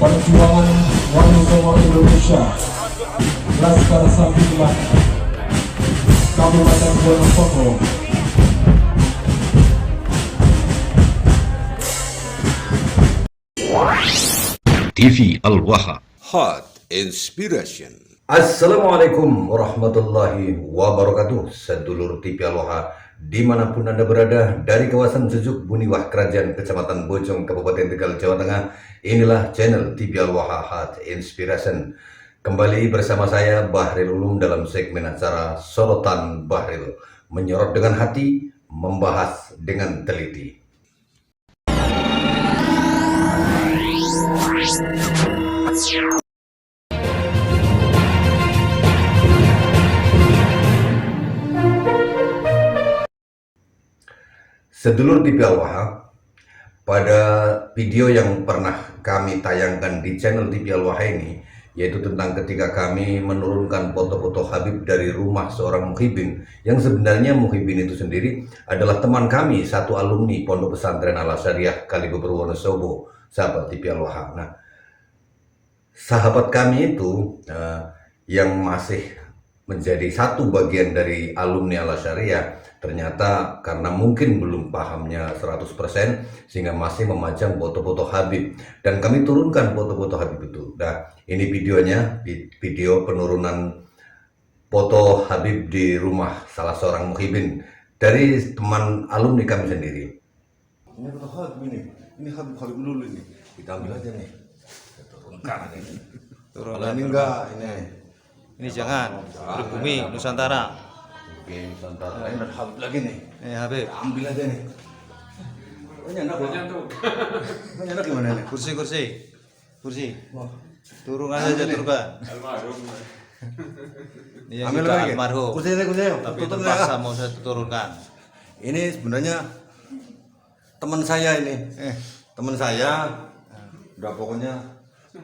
Perjuangan Wanita Indonesia Laskar Sambilan Kabupaten Wonosobo. TV Al-Waha. Hot Inspiration. Assalamualaikum warahmatullahi wabarakatuh. Sedulur TV Al-Waha dimanapun Anda berada, dari kawasan Sejuk Buniwah Kerajaan Kecamatan Bojong Kabupaten Tegal Jawa Tengah, inilah channel TV Al-Waha Hot Inspiration. Kembali bersama saya Bahril Ulum dalam segmen acara Sorotan Bahril, menyorot dengan hati, membahas dengan teliti. Sedulur TV Al-Waha, pada video yang pernah kami tayangkan di channel TV Al-Waha ini, yaitu tentang ketika kami menurunkan foto-foto Habib dari rumah seorang muhibin, yang sebenarnya muhibin itu sendiri adalah teman kami, satu alumni Pondok Pesantren Al-Asyariah Kalibeber Wonosobo, sahabat TV Al-Waha. Nah, sahabat kami itu yang masih menjadi satu bagian dari alumni Al-Asyariah, ternyata karena mungkin belum pahamnya 100% sehingga masih memajang foto-foto Habib, dan kami turunkan foto-foto Habib itu. Nah, ini videonya, video penurunan foto Habib di rumah salah seorang muhibin dari teman alumni kami sendiri. Ini foto Habib ini Habib dulu ini, kita ambil aja nih, kita turunkan aja ini. Kalau ini enggak, ini jangan, pribumi Nusantara. Oke, Nusantara. Ini ada Habib lagi nih. Habib. Ambil aja nih. Ini enak tuh. Ini enak gimana nih? Kursi. Wah. Turun aja turunkan. Almarhum. Iya, Ambil juga lagi. almarhum. Kursi. Tapi terpaksa mau saya turunkan. Ini sebenarnya teman saya ini. Teman saya. Udah pokoknya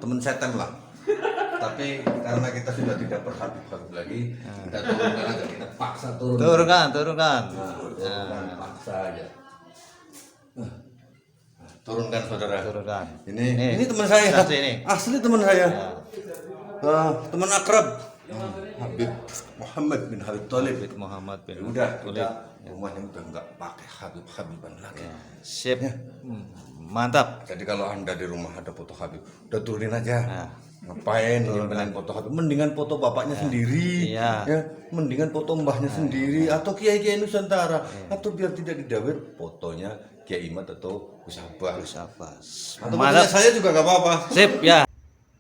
teman setan lah. Tapi karena kita sudah tidak berhabib lagi, kita turunkan aja, kita paksa Turunkan. Turunkan, paksa aja. Turunkan saudara. Turunkan. Ini teman saya. Asli teman saya. Teman akrab. Habib Muhammad bin Habib Thalib. Muhammad bin Udah, Thalib. rumahnya udah nggak pakai Habiban lagi. Sip. Mantap. Jadi kalau Anda di rumah ada foto Habib, udah turunin aja. Ngapain nyimpenin foto Habib? Mendingan foto bapaknya sendiri, Iya. ya. Mendingan foto mbahnya sendiri, atau kiai-kiai Nusantara, atau biar tidak didawet fotonya Kiai Imad atau Usabah. Atau fotonya saya juga gak apa-apa. Sip ya.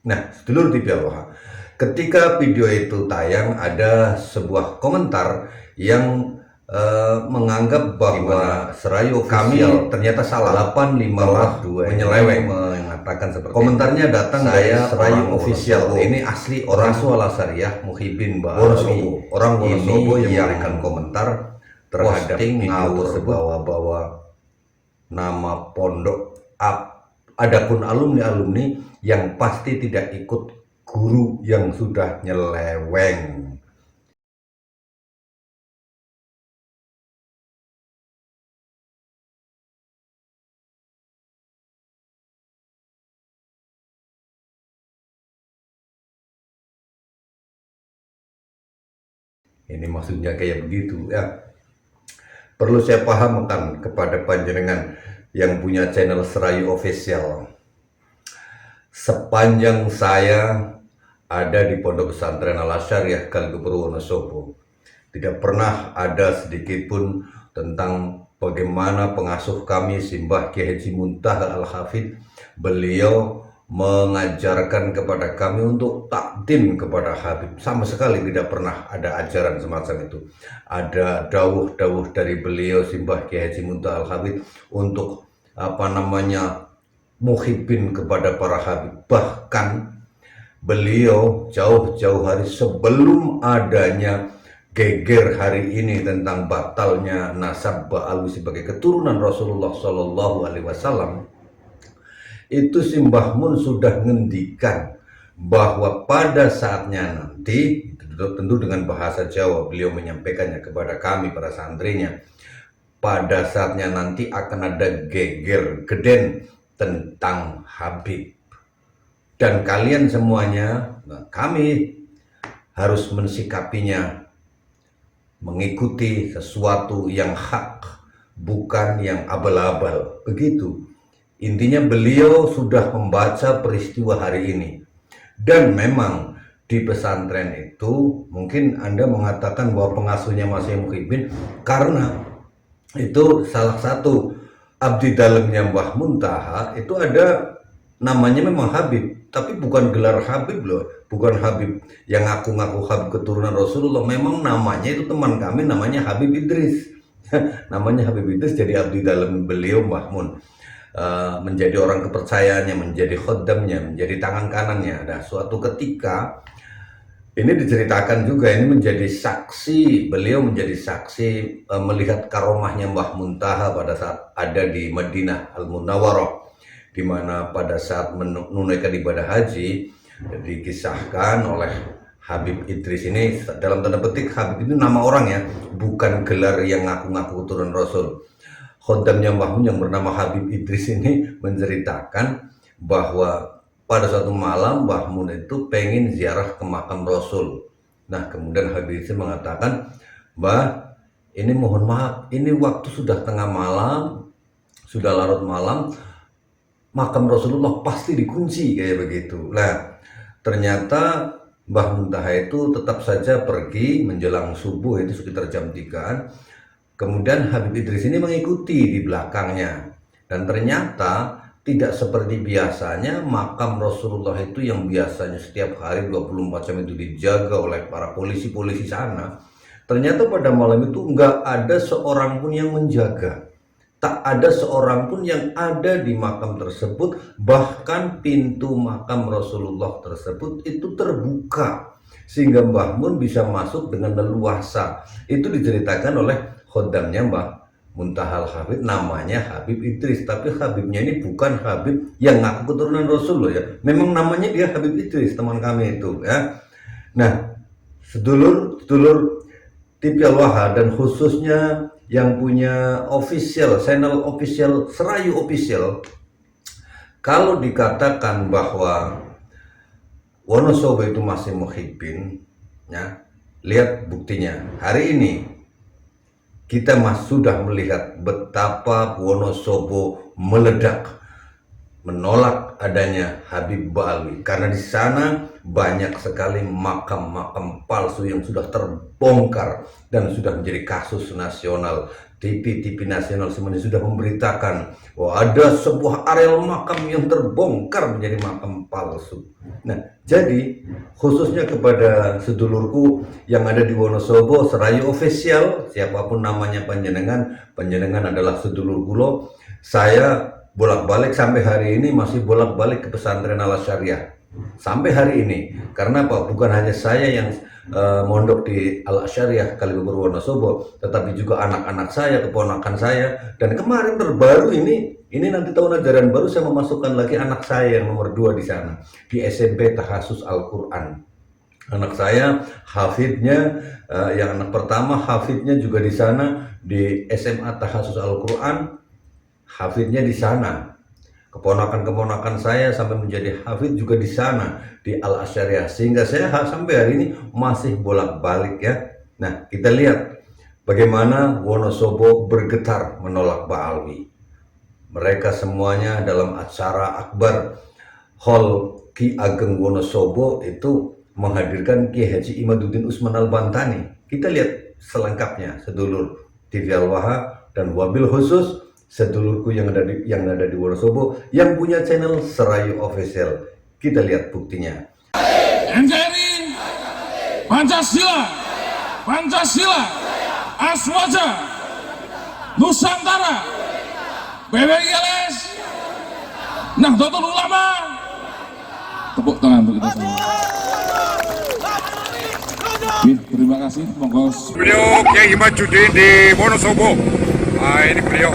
Nah, sedulur TV Al-Waha, ketika video itu tayang, ada sebuah komentar yang menganggap bahwa Serayu kami ternyata salah. 852 menyeleweng mengatakan seperti komentarnya datang dari Serayu official. Ini asli orang Al-Asyariah Muhibin Wonosobo. Orang Wonosobo yang memberikan komentar terhadap ngawur bawa-bawa nama pondok. Adapun alumni-alumni yang pasti tidak ikut guru yang sudah nyeleweng. Ini maksudnya kayak begitu ya. Perlu saya pahamkan kepada panjenengan yang punya channel Serayu Official. Sepanjang saya ada di Pondok Pesantren Al-Asyariah Kalibeber Wonosobo, tidak pernah ada sedikit pun tentang bagaimana pengasuh kami Simbah Kiai Haji Muntaha Al-Hafidh, beliau mengajarkan kepada kami untuk takdim kepada Habib. Sama sekali tidak pernah ada ajaran semacam itu. Ada dawuh-dawuh dari beliau Simbah Kiai Haji Muntaha Al-Hafidh untuk muhibin kepada para Habib. Bahkan beliau jauh-jauh hari sebelum adanya geger hari ini tentang batalnya nasab Ba'alwi sebagai keturunan Rasulullah Shallallahu Alaihi Wasallam, itu Simbah Mun sudah ngendikan bahwa pada saatnya nanti, tentu dengan bahasa Jawa beliau menyampaikannya kepada kami para santrinya, pada saatnya nanti akan ada geger geden tentang Habib. Dan kalian semuanya, kami harus mensikapinya, mengikuti sesuatu yang hak, bukan yang abal-abal. Begitu. Intinya beliau sudah membaca peristiwa hari ini. Dan memang di pesantren itu mungkin Anda mengatakan bahwa pengasuhnya masih Muhyiddin karena itu salah satu abdi dalamnya Mbah Muntaha itu ada namanya memang Habib, tapi bukan gelar Habib loh, bukan Habib yang ngaku-ngaku Habib keturunan Rasulullah. Memang namanya itu teman kami namanya Habib Idris. Namanya Habib Idris, jadi abdi dalam beliau Mbah Mun. Menjadi orang kepercayaannya, menjadi khodamnya, menjadi tangan kanannya. Nah, suatu ketika ini diceritakan juga, ini menjadi saksi, beliau menjadi saksi melihat karomahnya Mbah Muntaha pada saat ada di Madinah Al-Munawwarah, di mana pada saat menunaikan ibadah haji dikisahkan oleh Habib Idris ini, dalam tanda petik Habib itu nama orang ya, bukan gelar yang ngaku-ngaku keturunan Rasul. Khodamnya Mbah Mun yang bernama Habib Idris ini menceritakan bahwa pada suatu malam Mbah Mun itu pengen ziarah ke makam Rasul. Nah, kemudian Habib Idris mengatakan, "Mbah, ini mohon maaf, ini waktu sudah tengah malam, sudah larut malam, makam Rasulullah pasti dikunci," kayak begitu. Nah, ternyata Mbah Muntaha itu tetap saja pergi menjelang subuh, itu sekitar jam 3-an. Kemudian Habib Idris ini mengikuti di belakangnya. Dan ternyata tidak seperti biasanya makam Rasulullah itu yang biasanya setiap hari 24 jam itu dijaga oleh para polisi-polisi sana. Ternyata pada malam itu nggak ada seorang pun yang menjaga. Tak ada seorang pun yang ada di makam tersebut. Bahkan pintu makam Rasulullah tersebut itu terbuka, sehingga Mbah Mun bisa masuk dengan leluasa. Itu diceritakan oleh khodamnya Mbah Muntaha Al-Habib, namanya Habib Idris. Tapi Habibnya ini bukan Habib yang ngaku keturunan Rasul loh ya. Memang namanya dia Habib Idris, teman kami itu ya. Nah, sedulur TV Al-Waha dan khususnya yang punya channel official Serayu Official, kalau dikatakan bahwa Wonosobo itu masih Muhyiddin ya, lihat buktinya. Hari ini kita sudah melihat betapa Wonosobo meledak menolak adanya Habib Ba'alwi, karena di sana banyak sekali makam-makam palsu yang sudah terbongkar dan sudah menjadi kasus nasional. TV-TV nasional semuanya sudah memberitakan bahwa ada sebuah areal makam yang terbongkar menjadi makam palsu. Nah, jadi khususnya kepada sedulurku yang ada di Wonosobo, Serayu Official, siapapun namanya panjenengan adalah sedulur kulo. Saya bolak-balik sampai hari ini masih bolak-balik ke pesantren Al Syariah sampai hari ini. Karena apa? Bukan hanya saya yang mondok di Al Syariah Kalibaru Wonosobo, tetapi juga anak-anak saya, keponakan saya, dan kemarin terbaru ini nanti tahun ajaran baru saya memasukkan lagi anak saya yang nomor 2 di sana di SMP Tahasus Al-Quran. Anak saya hafidnya, yang anak pertama hafidnya juga di sana di SMA Tahasus Al-Quran, hafidnya di sana. Keponakan-keponakan saya sampai menjadi hafid juga di sana di Al Asyariah, sehingga saya sampai hari ini masih bolak-balik ya. Nah, kita lihat bagaimana Wonosobo bergetar menolak Ba'alwi. Mereka semuanya dalam acara akbar Hall Ki Ageng Wonosobo itu menghadirkan Ki Haji Imaduddin Usman Al-Bantani. Kita lihat selengkapnya, sedulur TV Al-Waha, dan wabil khusus sedulurku yang ada di Wonosobo yang punya channel Serayu Official. Kita lihat buktinya. NKRI, Pancasila, Pancasila, Aswaja, Nusantara, BWILS, Nahdlatul Ulama. Tepuk tangan untuk kita semua. Terima kasih. Monggo. Beliau Kiai Imaduddin di Wonosobo. Nah, ini beliau.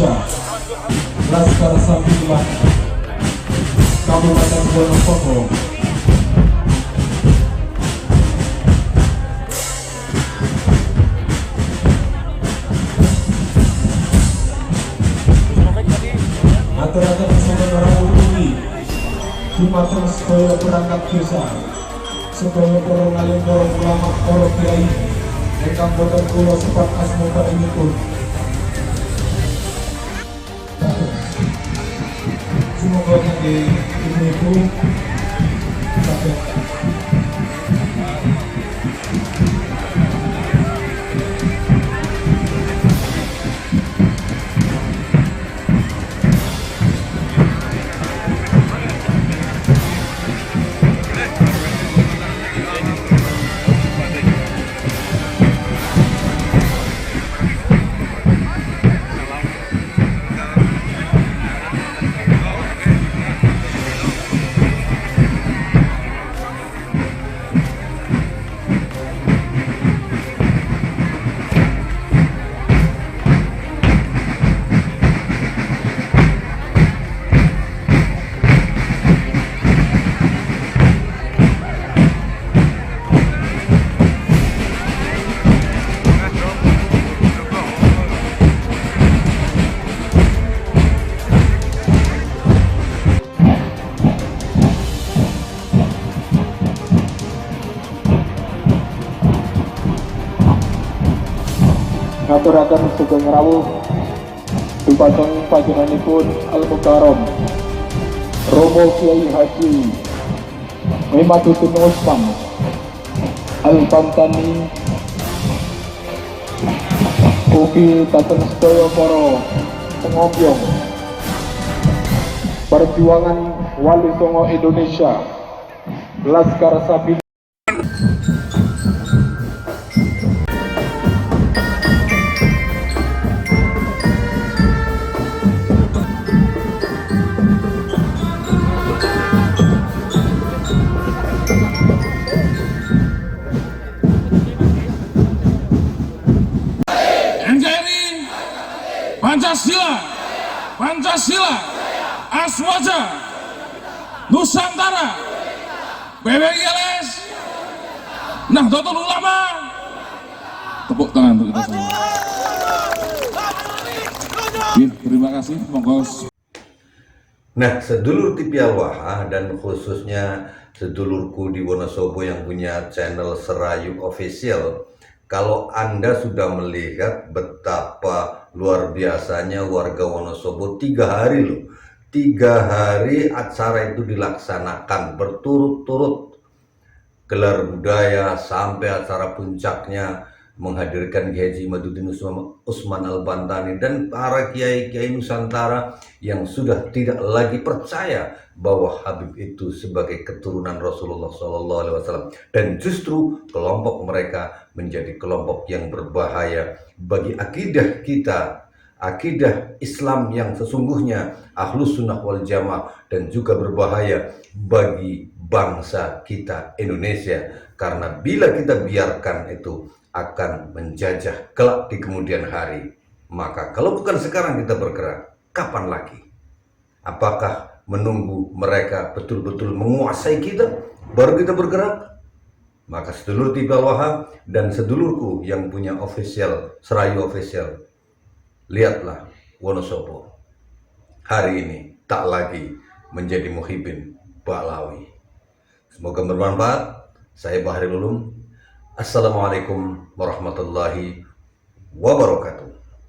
Indonesia, Laskar Sambilan, Kabupaten Wonosobo. Aturakan sebagai orang bumi, Jumateng sedaya perangkat desa, sedaya para ngalim para ulama para kiai, ingkang boten kula sepat asmoga inipun. Semoga kangge ibu-ibu saged ngaturaken sugeng rawuh dumateng panjenenganipun Al Mukarram Romo Kiai Haji Muhammaduddin Usman Al Bantani, ugi dateng sedaya para pengombyong perjuangan Wali Songo Indonesia, Laskar Sambilan. NKRI, Pancasila, Pancasila, Aswaja, Nusantara, BWGLS, Nahdlatul Ulama. Tepuk tangan untuk kita semua. Terima kasih, monggo. Nah, sedulur TV Al-Waha dan khususnya sedulurku di Wonosobo yang punya channel Serayu Official, kalau Anda sudah melihat betapa luar biasanya warga Wonosobo 3 hari loh, 3 hari acara itu dilaksanakan berturut-turut, gelar budaya sampai acara puncaknya menghadirkan Kiai Haji Muhammaduddin Usman Al Bantani dan para kiai-kiai Nusantara yang sudah tidak lagi percaya bahwa Habib itu sebagai keturunan Rasulullah SAW, dan justru kelompok mereka menjadi kelompok yang berbahaya bagi akidah kita, akidah Islam yang sesungguhnya Ahlus Sunnah wal Jamaah, dan juga berbahaya bagi bangsa kita Indonesia, karena bila kita biarkan itu akan menjajah kelak di kemudian hari. Maka kalau bukan sekarang kita bergerak, kapan lagi? Apakah menunggu mereka betul-betul menguasai kita baru kita bergerak? Maka sedulur TV Al-Waha dan sedulurku yang punya official Serayu Official, lihatlah Wonosobo hari ini tak lagi menjadi muhibin Baklawi. Semoga bermanfaat. Saya Bahril Ulum. Assalamualaikum warahmatullahi wabarakatuh.